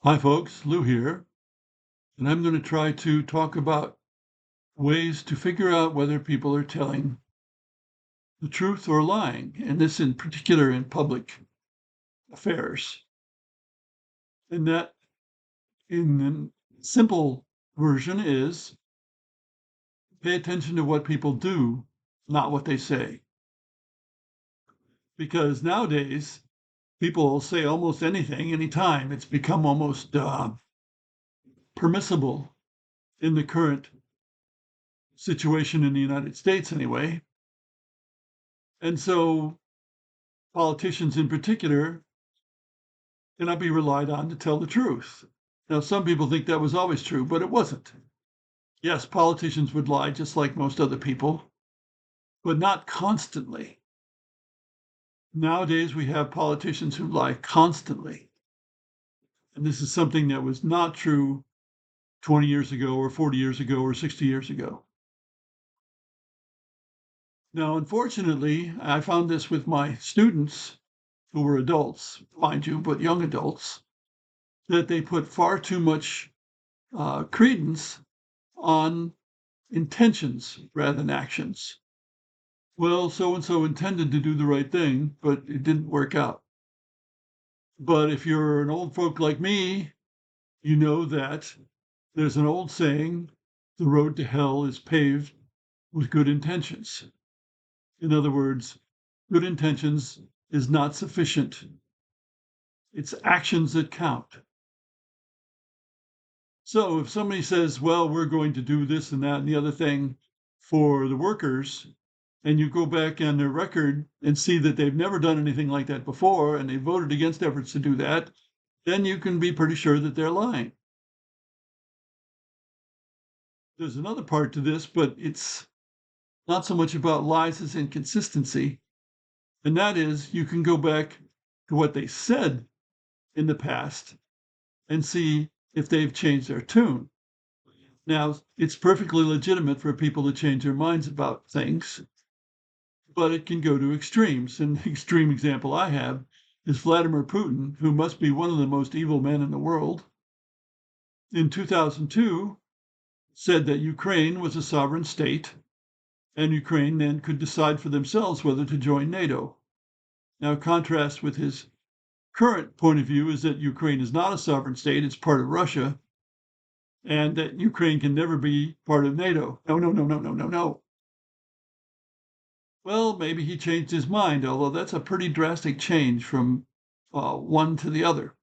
Hi, folks. Lou here, and I'm going to try to talk about ways to figure out whether people are telling the truth or lying, and this in particular in public affairs. And that, in the simple version, is pay attention to what people do, not what they say. Because nowadays, people say almost anything, anytime. It's become almost permissible in the current situation in the United States, anyway. And so politicians in particular cannot be relied on to tell the truth. Now, some people think that was always true, but it wasn't. Yes, politicians would lie just like most other people, but not constantly. Nowadays, we have politicians who lie constantly. And this is something that was not true 20 years ago, or 40 years ago, or 60 years ago. Now, unfortunately, I found this with my students who were adults, mind you, but young adults, that they put far too much credence on intentions rather than actions. Well, so and so intended to do the right thing, but it didn't work out. But if you're an old folk like me, you know that there's an old saying, the road to hell is paved with good intentions. In other words, good intentions is not sufficient. It's actions that count. So if somebody says, well, we're going to do this and that and the other thing for the workers, and you go back on their record and see that they've never done anything like that before and they voted against efforts to do that, then you can be pretty sure that they're lying. There's another part to this, but it's not so much about lies as inconsistency. And that is, you can go back to what they said in the past and see if they've changed their tune. Now, it's perfectly legitimate for people to change their minds about things, but it can go to extremes. And the extreme example I have is Vladimir Putin, who must be one of the most evil men in the world. In 2002, said that Ukraine was a sovereign state, and Ukraine then could decide for themselves whether to join NATO. Now, contrast with his current point of view is that Ukraine is not a sovereign state, it's part of Russia, and that Ukraine can never be part of NATO. No, no, no, no, no, no, no. Well, maybe he changed his mind, although that's a pretty drastic change from one to the other.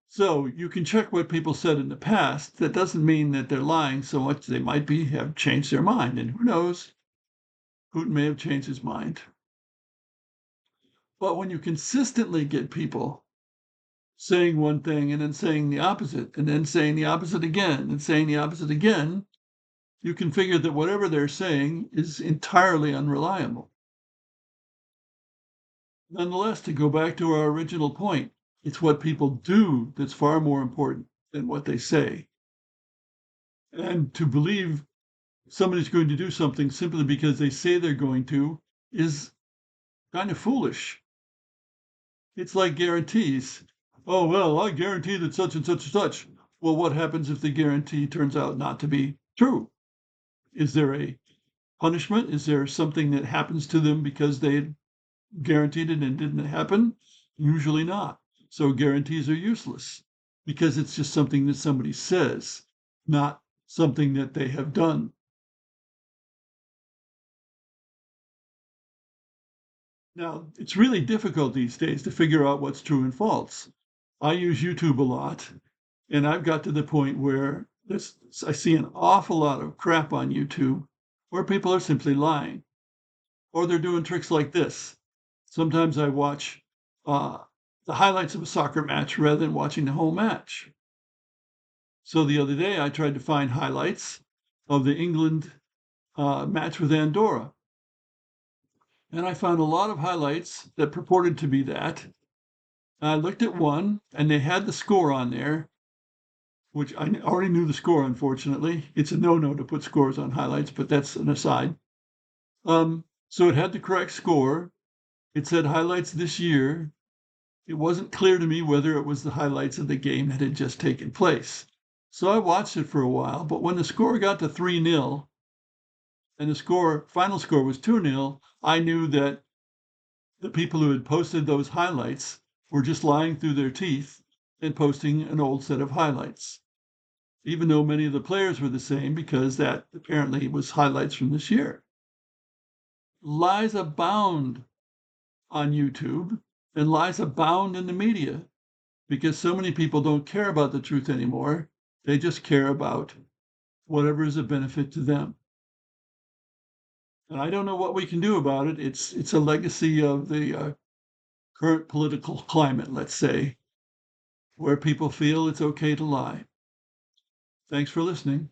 So you can check what people said in the past. That doesn't mean that they're lying so much. They might have changed their mind, and who knows? Putin may have changed his mind. But when you consistently get people saying one thing and then saying the opposite, and then saying the opposite again, and saying the opposite again, you can figure that whatever they're saying is entirely unreliable. Nonetheless, to go back to our original point, it's what people do that's far more important than what they say. And to believe somebody's going to do something simply because they say they're going to is kind of foolish. It's like guarantees. Oh, well, I guarantee that such and such and such. Well, what happens if the guarantee turns out not to be true? Is there a punishment? Is there something that happens to them because they guaranteed it and didn't happen? Usually not. So guarantees are useless because it's just something that somebody says, not something that they have done. Now, it's really difficult these days to figure out what's true and false. I use YouTube a lot, and I've got to the point where I see an awful lot of crap on YouTube where people are simply lying, or they're doing tricks like this. Sometimes I watch uh, the highlights of a soccer match rather than watching the whole match. So the other day, I tried to find highlights of the England match with Andorra. And I found a lot of highlights that purported to be that. I looked at one, and they had the score on there, which I already knew the score, unfortunately. It's a no-no to put scores on highlights, but that's an aside. So it had the correct score. It said highlights this year, It wasn't clear to me whether it was the highlights of the game that had just taken place. So I watched it for a while, but when the score got to 3-0 and the final score was 2-0, I knew that the people who had posted those highlights were just lying through their teeth and posting an old set of highlights, even though many of the players were the same, because that apparently was highlights from this year. Lies abound on YouTube, and lies abound in the media, because so many people don't care about the truth anymore. They just care about whatever is a benefit to them. And I don't know what we can do about it. It's a legacy of the current political climate, let's say, where people feel it's okay to lie. Thanks for listening.